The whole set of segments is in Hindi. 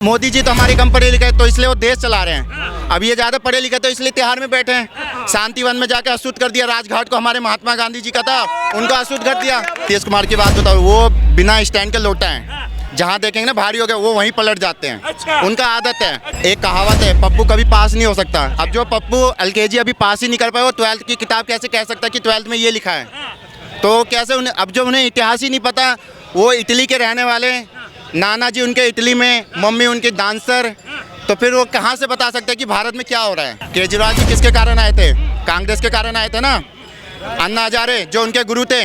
मोदी जी तो हमारे कम पढ़े लिखे हैं, तो इसलिए वो देश चला रहे हैं। अब ये ज़्यादा पढ़े लिखे तो इसलिए तिहाड़ में बैठे हैं। शांति वन में जाकर अशुद्ध कर दिया राजघाट को, हमारे महात्मा गांधी जी का था, उनको अशुद्ध कर दिया। नीतीश कुमार की बात बताओ, वो बिना स्टैंड के लौटा है। जहाँ देखेंगे ना भारी हो गए वो वहीं पलट जाते हैं। उनका आदत है। एक कहावत है, पप्पू कभी पास नहीं हो सकता। अब जो पप्पू LKG अभी पास ही नहीं कर पाए, वो 12th की किताब कैसे कह सकता है कि 12th में ये लिखा है? तो कैसे उन्हें, अब जो उन्हें इतिहास ही नहीं पता, वो इटली के रहने वाले, नाना जी उनके इटली में, मम्मी उनकी डांसर, तो फिर वो कहाँ से बता सकते हैं कि भारत में क्या हो रहा है? केजरीवाल जी किसके कारण आए थे? कांग्रेस के कारण आए थे ना। अन्ना हजारे जो उनके गुरु थे,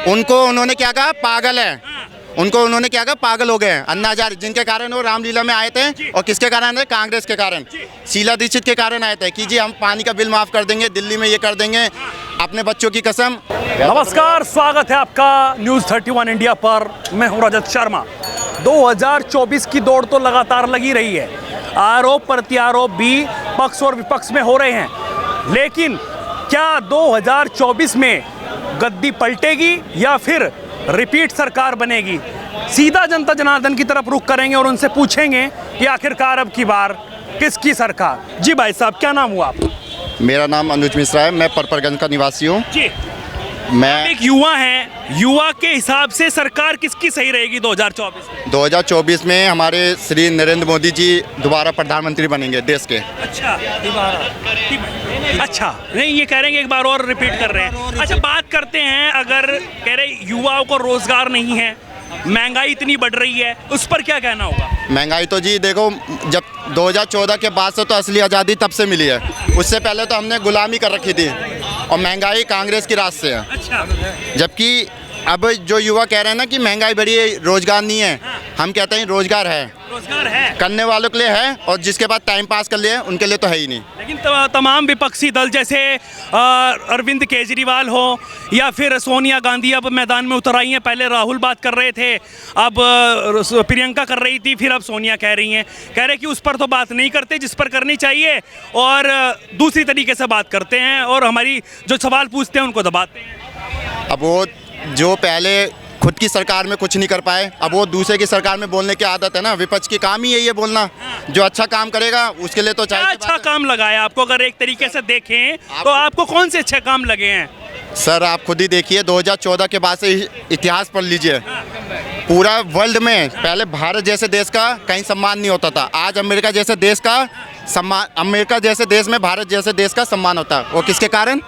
उनको उन्होंने क्या कहा? पागल है। उनको उन्होंने क्या कहा? पागल हो गए। अन्ना हजारे जिनके कारण वो रामलीला में आए थे, और किसके कारण आए? कांग्रेस के कारण। शीला दीक्षित के कारण आए थे कि जी हम पानी का बिल माफ़ कर देंगे, दिल्ली में ये कर देंगे, अपने बच्चों की कसम। नमस्कार, स्वागत है आपका न्यूज़ 31 इंडिया पर। मैं हूं रजत शर्मा। 2024 की दौड़ तो लगातार लगी रही है। आरोप प्रत्यारोप भी पक्ष और विपक्ष में हो रहे हैं, लेकिन क्या 2024 में गद्दी पलटेगी या फिर रिपीट सरकार बनेगी? सीधा जनता जनार्दन की तरफ रुख करेंगे और उनसे पूछेंगे कि आखिरकार अब की बार किसकी सरकार? जी भाई साहब, क्या नाम हुआ आपका? मेरा नाम अनुज मिश्रा है, मैं परपरगंज का निवासी हूँ। जी, मैं एक युवा हैं, युवा के हिसाब से सरकार किसकी सही रहेगी 2024 में? 2024 में हमारे श्री नरेंद्र मोदी जी दोबारा प्रधानमंत्री बनेंगे देश के। अच्छा, अच्छा, नहीं ये कह रहे हैं कि एक बार और रिपीट कर रहे हैं। अच्छा, बात करते हैं, अगर कह रहे युवाओं को रोजगार नहीं है, महंगाई इतनी बढ़ रही है, उस पर क्या कहना होगा? महंगाई तो जी देखो, जब 2014 के बाद से तो असली आज़ादी तब से मिली है। उससे पहले तो हमने गुलामी कर रखी थी, और महंगाई कांग्रेस की राज से है। अच्छा, जबकि अब जो युवा कह रहे हैं ना कि महंगाई बढ़ी है, रोजगार नहीं है, हम कहते हैं रोजगार है। रोजगार है, करने वालों के लिए है, और जिसके बाद टाइम पास कर लिए उनके लिए तो है ही नहीं। लेकिन तमाम विपक्षी दल जैसे अरविंद केजरीवाल हो या फिर सोनिया गांधी अब मैदान में उतर आई हैं। पहले राहुल बात कर रहे थे, अब प्रियंका कर रही थी, फिर अब सोनिया कह रही हैं। कह रहे कि उस पर तो बात नहीं करते जिस पर करनी चाहिए, और दूसरी तरीके से बात करते हैं, और हमारी जो सवाल पूछते हैं उनको दबाते हैं। अब वो जो पहले खुद की सरकार में कुछ नहीं कर पाए, अब वो दूसरे की सरकार में बोलने की आदत है ना। विपक्ष की काम ही यही है बोलना। जो अच्छा काम करेगा उसके लिए तो क्या अच्छा काम लगा है आपको? अगर एक तरीके से देखें तो आपको कौन से अच्छे काम लगे हैं? सर आप खुद ही देखिए, 2014 के बाद से इतिहास पढ़ लीजिए। पूरा वर्ल्ड में पहले भारत जैसे देश का कहीं सम्मान नहीं होता था। आज अमेरिका जैसे देश का सम्मान, अमेरिका जैसे देश में भारत जैसे देश का सम्मान होता है। वो किसके कारण?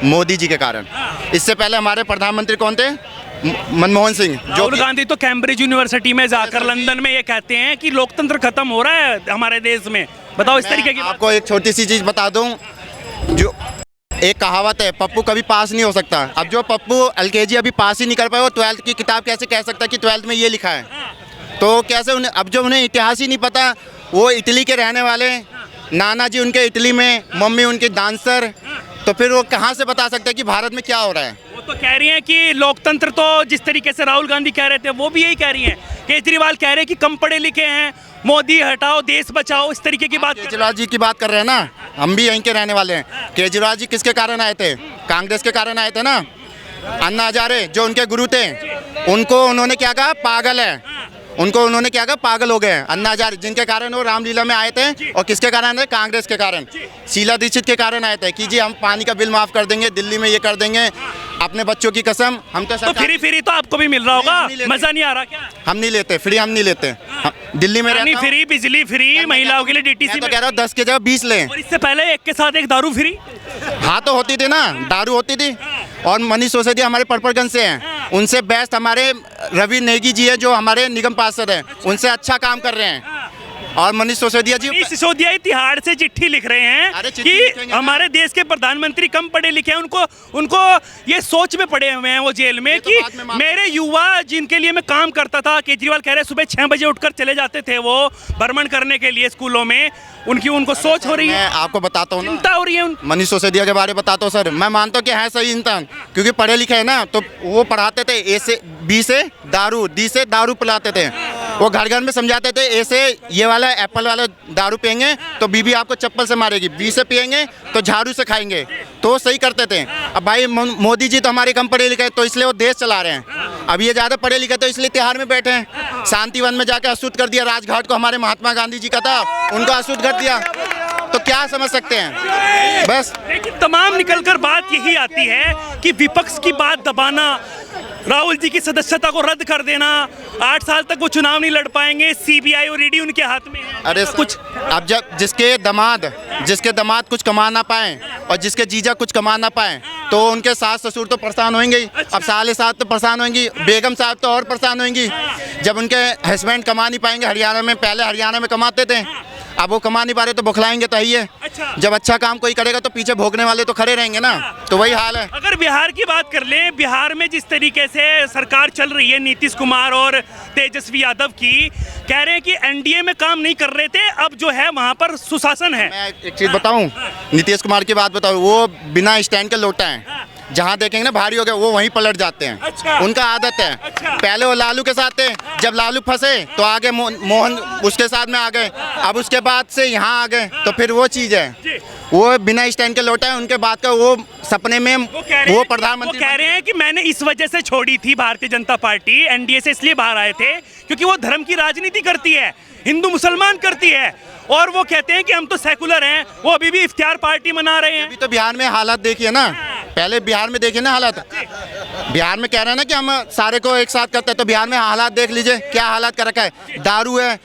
मोदी जी के कारण। इससे पहले हमारे प्रधानमंत्री कौन थे? मनमोहन सिंह। राहुल गांधी तो कैम्ब्रिज यूनिवर्सिटी में जाकर लंदन में ये कहते हैं कि लोकतंत्र खत्म हो रहा है हमारे देश में। बताओ इस तरीके की। आपको एक छोटी सी चीज़ बता दूं, जो एक कहावत है, पप्पू कभी पास नहीं हो सकता। अब जो पप्पू LKG अभी पास ही नहीं कर पाए, वो 12th की किताब कैसे कह सकता है कि 12th में ये लिखा है? तो कैसे उन्हें, अब जो उन्हें इतिहास ही नहीं पता, वो इटली के रहने वाले, नाना जी उनके इटली में, मम्मी उनकी डांसर, तो फिर वो कहाँ से बता सकते हैं कि भारत में क्या हो रहा है? वो तो कह रही हैं कि लोकतंत्र, तो जिस तरीके से राहुल गांधी कह रहे थे वो भी यही कह रही हैं। केजरीवाल कह रहे हैं कि कम पढ़े लिखे हैं, मोदी हटाओ देश बचाओ, इस तरीके की बात। केजरीवाल जी की बात कर रहे हैं ना, हम भी यहीं के रहने वाले हैं। केजरीवाल जी किसके कारण आए थे? कांग्रेस के कारण आए थे ना। अन्ना हजारे जो उनके गुरु थे, उनको उन्होंने क्या कहा? पागल है। उनको उन्होंने क्या कहा? पागल हो गए। अन्ना हजारे जिनके कारण वो रामलीला में आए थे, और किसके कारण आए? कांग्रेस के कारण। शीला दीक्षित के कारण आए थे कि जी हम पानी का बिल माफ़ कर देंगे, दिल्ली में ये कर देंगे, अपने बच्चों की कसम। हम तो फ्री तो आपको भी मिल रहा होगा, मजा नहीं आ रहा क्या? हम नहीं लेते फ्री, हम नहीं लेते। दिल्ली में रहता हूं। फ्री बिजली फ्री, महिलाओं के लिए DTC तो कह रहा हूँ 10 के जगह 20 लें। और इससे पहले एक के साथ एक दारू फ्री। हाँ तो होती थी ना, दारू होती थी। और मनीष सिसोदिया हमारे परपरगंज से हैं, उनसे बेस्ट हमारे रवि नेगी जी है जो हमारे निगम पार्षद हैं, उनसे अच्छा काम कर रहे हैं। और मनीष सिसोदिया जी, सिसोदिया तिहाड़ से चिट्ठी लिख रहे हैं कि हमारे देश के प्रधानमंत्री कम पढ़े लिखे हैं। उनको ये सोच में पड़े हुए हैं वो जेल में कि मेरे युवा जिनके लिए मैं काम करता था, केजरीवाल कह रहे सुबह 6 बजे उठकर चले जाते थे वो भ्रमण करने के लिए स्कूलों में, उनको सोच हो रही है। आपको बताता हूँ, चिंता हो रही है। मनीष सिसोदिया के बारे में बताता हूँ सर। मैं मानता हूँ कि है सही इंसान, क्योंकि पढ़े लिखे है ना, तो वो पढ़ाते थे A से B से दारू, D से दारू पिलाते थे। वो घर घर में समझाते थे ऐसे ये वाला एप्पल वाला दारू पियेंगे तो बीबी आपको चप्पल से मारेगी, बी से पियेंगे तो झाड़ू से खाएंगे, तो वो सही करते थे। अब भाई मोदी जी तो हमारे कम पढ़े लिखे तो इसलिए वो देश चला रहे हैं। अब ये ज़्यादा पढ़े लिखे तो इसलिए तिहाड़ में बैठे हैं। शांति वन में जाकर अशुद्ध कर दिया, राजघाट को हमारे महात्मा गांधी जी का था, उनको अशुद्ध कर दिया, तो क्या समझ सकते हैं बस। लेकिन तमाम निकलकर बात यही आती है कि विपक्ष की बात दबाना, राहुल जी की सदस्यता को रद्द कर देना, 8 साल तक वो चुनाव नहीं लड़ पाएंगे, सीबीआई और ईडी उनके हाथ में है। अरे कुछ अब जब जिसके दामाद कुछ कमा ना पाए और जिसके जीजा कुछ कमा ना पाए तो उनके सास ससुर तो परेशान होंगे ही। अब साले साहब तो परेशान होंगी, बेगम साहब तो और परेशान होंगी जब उनके हस्बैंड कमा नहीं पाएंगे। हरियाणा में पहले हरियाणा में कमाते थे, अब वो कमा नहीं पा रहे तो बुखलाएंगे तो ही है। जब अच्छा काम कोई करेगा तो पीछे भोगने वाले तो खड़े रहेंगे ना, तो वही हाल है। अगर बिहार की बात कर लें, बिहार में जिस तरीके से सरकार चल रही है नीतीश कुमार और तेजस्वी यादव की, कह रहे हैं कि एनडीए में काम नहीं कर रहे थे, अब जो है वहां पर सुशासन है। मैं एक चीज़ बताऊं, नीतीश कुमार की बात बताऊं, वो बिना स्टैंड के लौटा है। जहाँ देखेंगे ना भारी हो गया वो वहीं पलट जाते हैं। अच्छा। उनका आदत है। अच्छा। पहले वो लालू के साथ थे, जब लालू फंसे तो आगे मोहन उसके साथ में आ गए, अब उसके बाद से यहाँ आ गए, तो फिर वो चीज़ है, वो बिना स्टैंड के लौटा है। उनके बाद का वो सपने में वो प्रधानमंत्री कह रहे हैं कि मैंने इस वजह से छोड़ी थी भारतीय जनता पार्टी, एनडीए से इसलिए बाहर आए थे क्योंकि वो धर्म की राजनीति करती है, हिंदू मुसलमान करती है, और वो कहते हैं कि हम तो सेकुलर हैं, वो अभी भी इफ्तियार पार्टी मना रहे हैं। अभी तो बिहार में हालात देखिए ना, पहले बिहार में देखिए ना हालात। बिहार में कह रहे हैं ना कि हम सारे को एक साथ करते हैं, तो बिहार में हालात देख लीजिए क्या हालात कर रखा है। दारू है,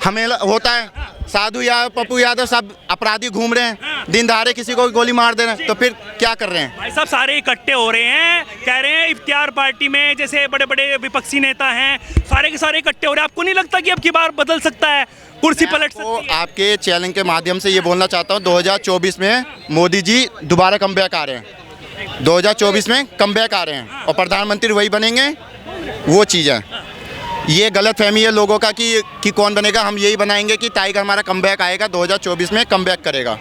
हमें होता है, साधु यादव पप्पू यादव सब अपराधी घूम रहे हैं, दिन दहाड़े किसी को गोली मार दे रहे हैं, तो फिर क्या कर रहे हैं भाई साहब? सारे इकट्ठे हो रहे हैं, कह रहे हैं इफ्तियार पार्टी में जैसे बड़े बड़े विपक्षी नेता हैं, सारे के सारे इकट्ठे हो रहे हैं। आपको नहीं लगता कि अब की बार बदल सकता है, कुर्सी पलट सकती है? आपके चैनल के माध्यम से ये बोलना चाहता हूँ, 2024 में मोदी जी दोबारा कमबैक आ रहे हैं, 2024 में कमबैक आ रहे हैं और प्रधानमंत्री वही बनेंगे। वो चीज़ है, ये गलत फहमी है लोगों का कि कौन बनेगा। हम यही बनाएंगे कि टाइगर हमारा कमबैक आएगा, 2024 में कमबैक करेगा।